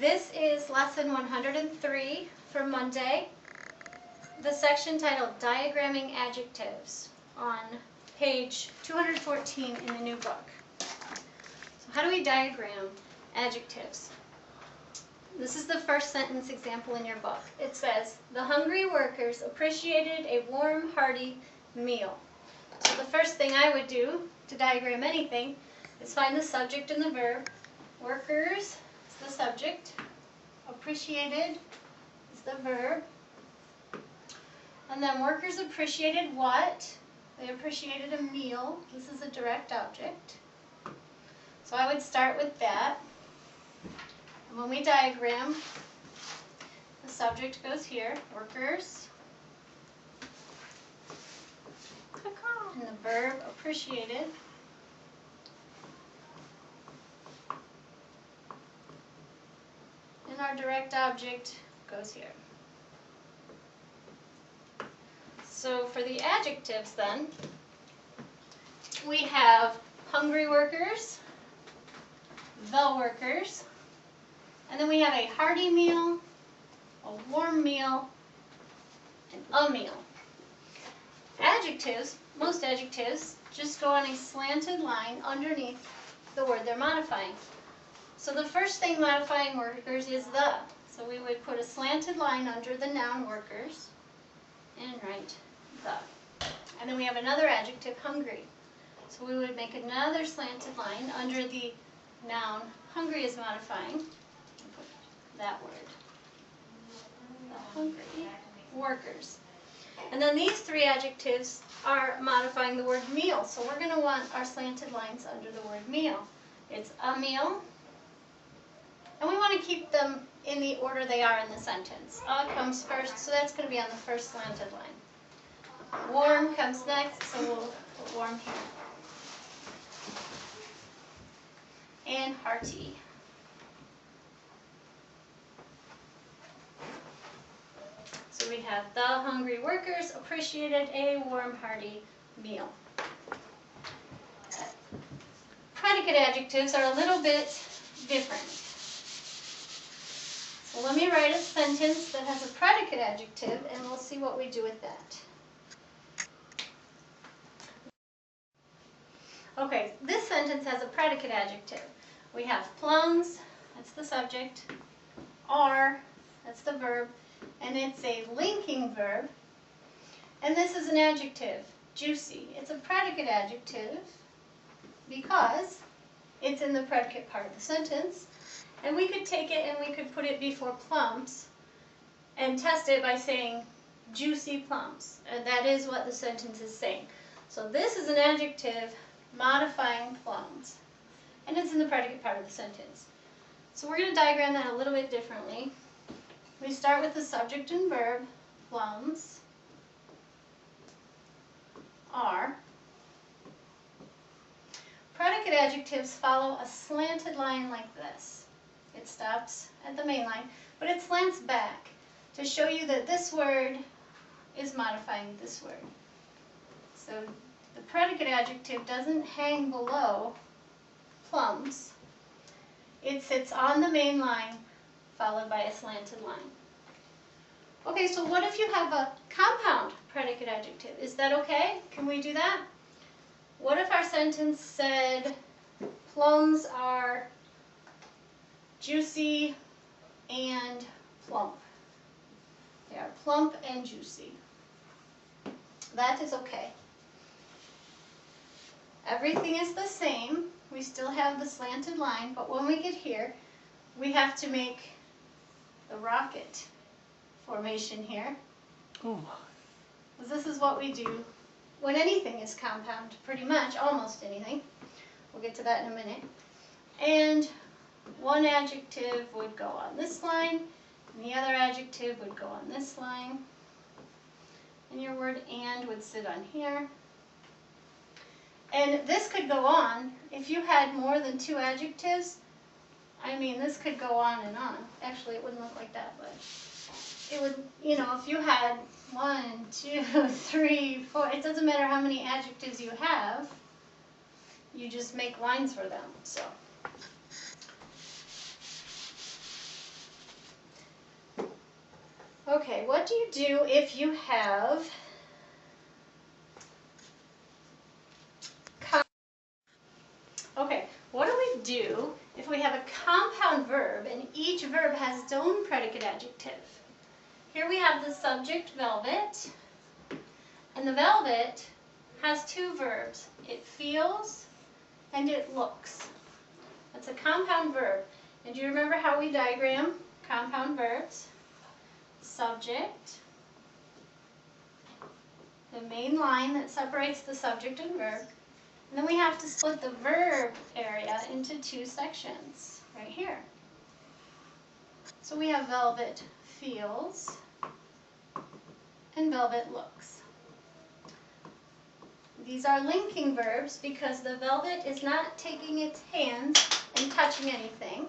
This is lesson 103 for Monday, the section titled Diagramming Adjectives on page 214 in the new book. So how do we diagram adjectives? This is the first sentence example in your book. It says, the hungry workers appreciated a warm, hearty meal. So the first thing I would do to diagram anything is find the subject and the verb. Workers is the subject. Appreciated is the verb. And then workers appreciated what? They appreciated a meal. This is a direct object. So I would start with that. And when we diagram, the subject goes here, workers. And the verb appreciated. And our direct object goes here. So for the adjectives then, we have hungry workers, the workers, and then we have a hearty meal, a warm meal, and a meal. Adjectives, most adjectives, just go on a slanted line underneath the word they're modifying. So the first thing modifying workers is the. So we would put a slanted line under the noun workers and write the. And then we have another adjective, hungry. So we would make another slanted line under the noun hungry is modifying. And put that word. The hungry workers. And then these three adjectives are modifying the word meal. So we're going to want our slanted lines under the word meal. It's a meal. And we want to keep them in the order they are in the sentence. A comes first, so that's going to be on the first slanted line. Warm comes next, so we'll put warm here. And hearty. So we have the hungry workers appreciated a warm, hearty meal. Predicate adjectives are a little bit different. So let me write a sentence that has a predicate adjective, and we'll see what we do with that. Okay, this sentence has a predicate adjective. We have plums, that's the subject, are, that's the verb, and it's a linking verb. And this is an adjective, juicy. It's a predicate adjective because it's in the predicate part of the sentence. And we could take it and we could put it before plums and test it by saying juicy plums. And that is what the sentence is saying. So this is an adjective modifying plums. And it's in the predicate part of the sentence. So we're going to diagram that a little bit differently. We start with the subject and verb, plums are. Predicate adjectives follow a slanted line like this. It stops at the main line, but it slants back to show you that this word is modifying this word. So the predicate adjective doesn't hang below plums. It sits on the main line followed by a slanted line. Okay, so what if you have a compound predicate adjective? Is that okay? Can we do that? What if our sentence said plums are juicy and plump? They are plump and juicy. That is okay. Everything is the same. We still have the slanted line, but when we get here, we have to make the rocket formation here. Oh. This is what we do when anything is compound, pretty much, almost anything. We'll get to that in a minute. And one adjective would go on this line, and the other adjective would go on this line. And your word and would sit on here. And this could go on. If you had more than two adjectives, I mean, this could go on and on. Actually, it wouldn't look like that, but it would, you know, if you had 1, 2, 3, 4, it doesn't matter how many adjectives you have, you just make lines for them. So what do you do if you have what do we do if we have a compound verb and each verb has its own predicate adjective? Here we have the subject velvet, and the velvet has two verbs. It feels and it looks. That's a compound verb. And do you remember how we diagram compound verbs? Subject, the main line that separates the subject and verb. And then we have to split the verb area into two sections, right here. So we have velvet feels and velvet looks. These are linking verbs because the velvet is not taking its hands and touching anything.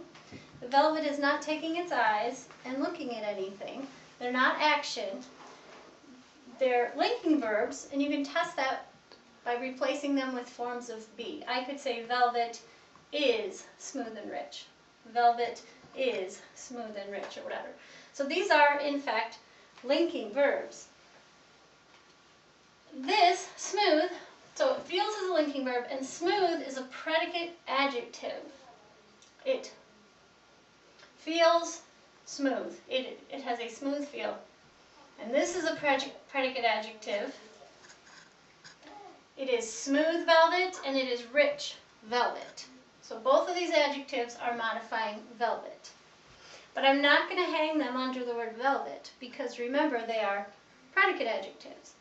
The velvet is not taking its eyes and looking at anything. They're not action. They're linking verbs, and you can test that by replacing them with forms of be. I could say velvet is smooth and rich. Velvet is smooth and rich, or whatever. So these are, in fact, linking verbs. This, smooth, so feels is a linking verb, and smooth is a predicate adjective. It feels smooth. It has a smooth feel. And this is a predicate adjective. It is smooth velvet and it is rich velvet. So both of these adjectives are modifying velvet. But I'm not going to hang them under the word velvet because remember they are predicate adjectives.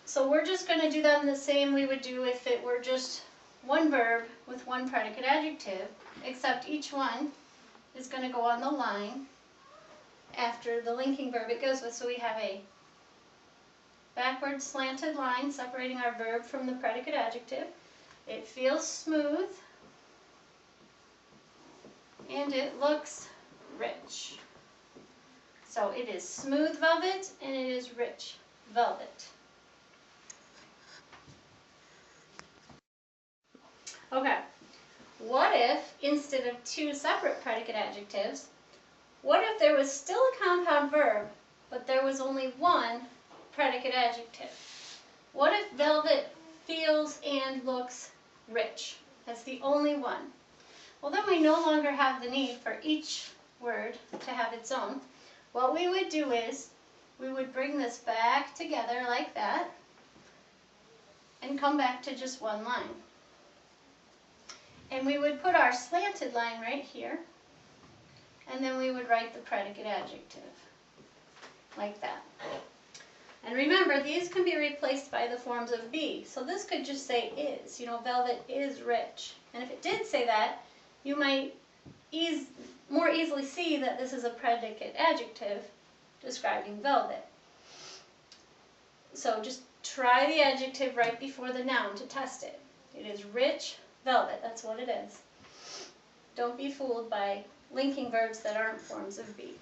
So we're just going to do them the same we would do if it were just one verb with one predicate adjective, except each one is going to go on the line after the linking verb it goes with. So we have a backward slanted line separating our verb from the predicate adjective. It feels smooth and it looks rich. So it is smooth velvet and it is rich velvet. Okay, what if instead of two separate predicate adjectives, what if there was still a compound verb, but there was only one predicate adjective? What if velvet feels and looks rich? That's the only one. Well, then we no longer have the need for each word to have its own. What we would do is we would bring this back together like that and come back to just one line. And we would put our slanted line right here, and then we would write the predicate adjective like that. And remember, these can be replaced by the forms of be. So this could just say is. You know, velvet is rich. And if it did say that, you might more easily see that this is a predicate adjective describing velvet. So just try the adjective right before the noun to test it. It is rich velvet. That's what it is. Don't be fooled by linking verbs that aren't forms of be.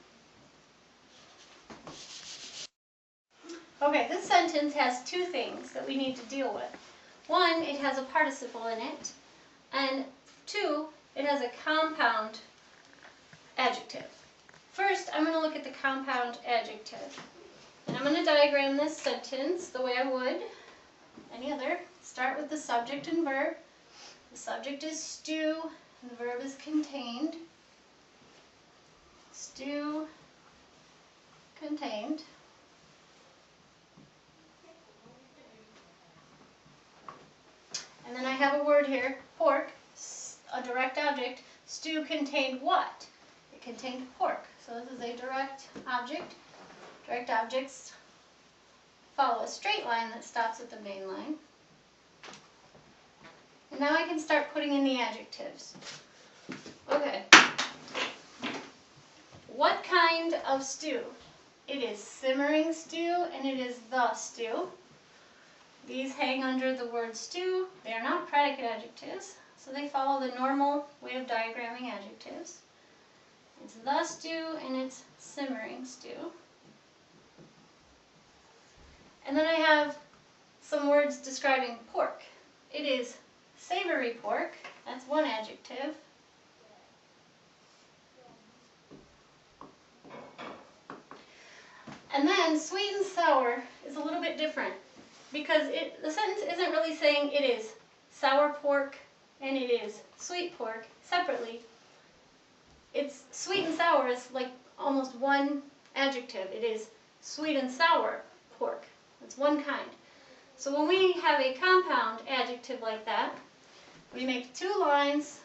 Okay, this sentence has two things that we need to deal with. One, it has a participle in it, and two, it has a compound adjective. First, I'm going to look at the compound adjective. And I'm going to diagram this sentence the way I would any other. Start with the subject and verb. The subject is stew, and the verb is contained. Stew, contained. And then I have a word here, pork, a direct object. Stew contained what? It contained pork. So this is a direct object. Direct objects follow a straight line that stops at the main line. And now I can start putting in the adjectives. Okay. What kind of stew? It is simmering stew and it is the stew. These hang under the word stew. They are not predicate adjectives, so they follow the normal way of diagramming adjectives. It's the stew and it's simmering stew. And then I have some words describing pork. It is savory pork. That's one adjective. again, sweet and sour is a little bit different because the sentence isn't really saying it is sour pork and it is sweet pork separately. It's sweet and sour is like almost one adjective. It is sweet and sour pork. It's one kind. So when we have a compound adjective like that, we make two lines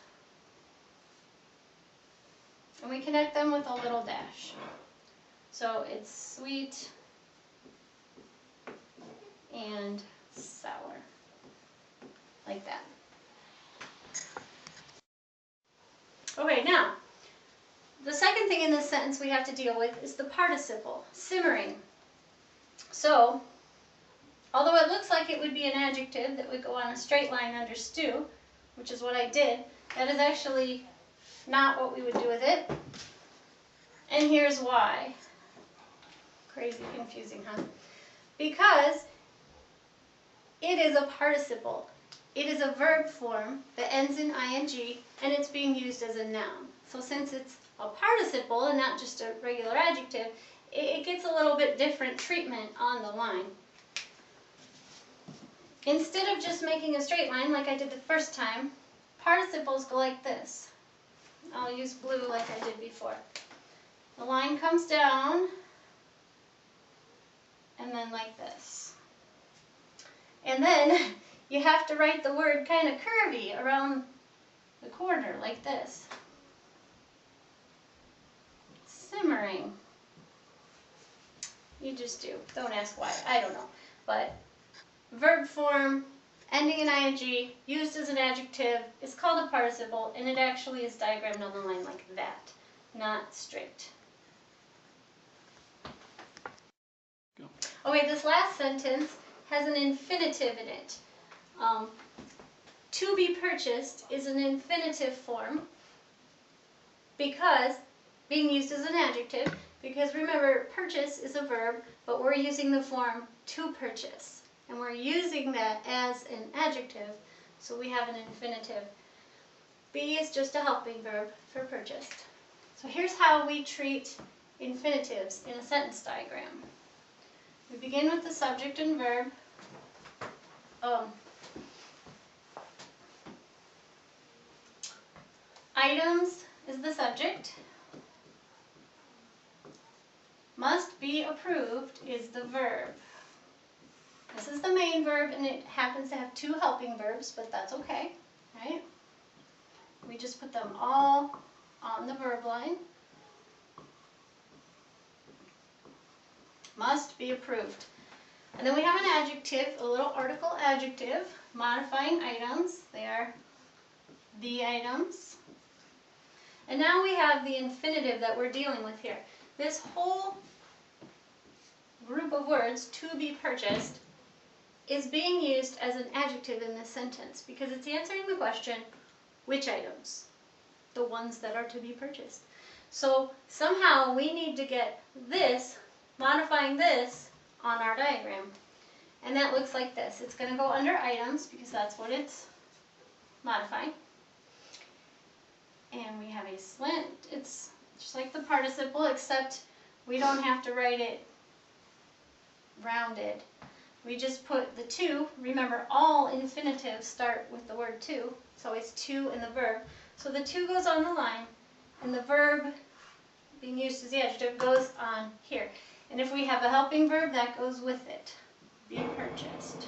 and we connect them with a little dash. So it's sweet and sour, like that. Okay, now, the second thing in this sentence we have to deal with is the participle, simmering. So, although it looks like it would be an adjective that would go on a straight line under stew, which is what I did, that is actually not what we would do with it. And here's why. Crazy confusing, huh? Because it is a participle. It is a verb form that ends in ing, and it's being used as a noun. So since it's a participle and not just a regular adjective, it gets a little bit different treatment on the line. Instead of just making a straight line like I did the first time, participles go like this. I'll use blue like I did before. The line comes down, and then like this. And then you have to write the word kind of curvy around the corner like this. Simmering. You just do. Don't ask why. I don't know. But verb form, ending in ing, used as an adjective, is called a participle, and it actually is diagrammed on the line like that, not straight. Go. Okay, this last sentence has an infinitive in it. To be purchased is an infinitive form because being used as an adjective, because remember, purchase is a verb, but we're using the form to purchase. And we're using that as an adjective, so we have an infinitive. Be is just a helping verb for purchased. So here's how we treat infinitives in a sentence diagram. We begin with the subject and verb. Items is the subject. Must be approved is the verb. This is the main verb, and it happens to have two helping verbs, but that's okay, right? We just put them all on the verb line. Must be approved. And then we have an adjective, a little article adjective, modifying items. They are the items. And now we have the infinitive that we're dealing with here. This whole group of words, to be purchased, is being used as an adjective in this sentence because it's answering the question, which items? The ones that are to be purchased. So somehow we need to get this, modifying this, on our diagram. And that looks like this. It's going to go under items because that's what it's modifying. And we have a slant. It's just like the participle, except we don't have to write it rounded. We just put the to. Remember, all infinitives start with the word to. It's always to in the verb. So the to goes on the line, and the verb, being used as the adjective, goes on here. And if we have a helping verb, that goes with it. Be purchased.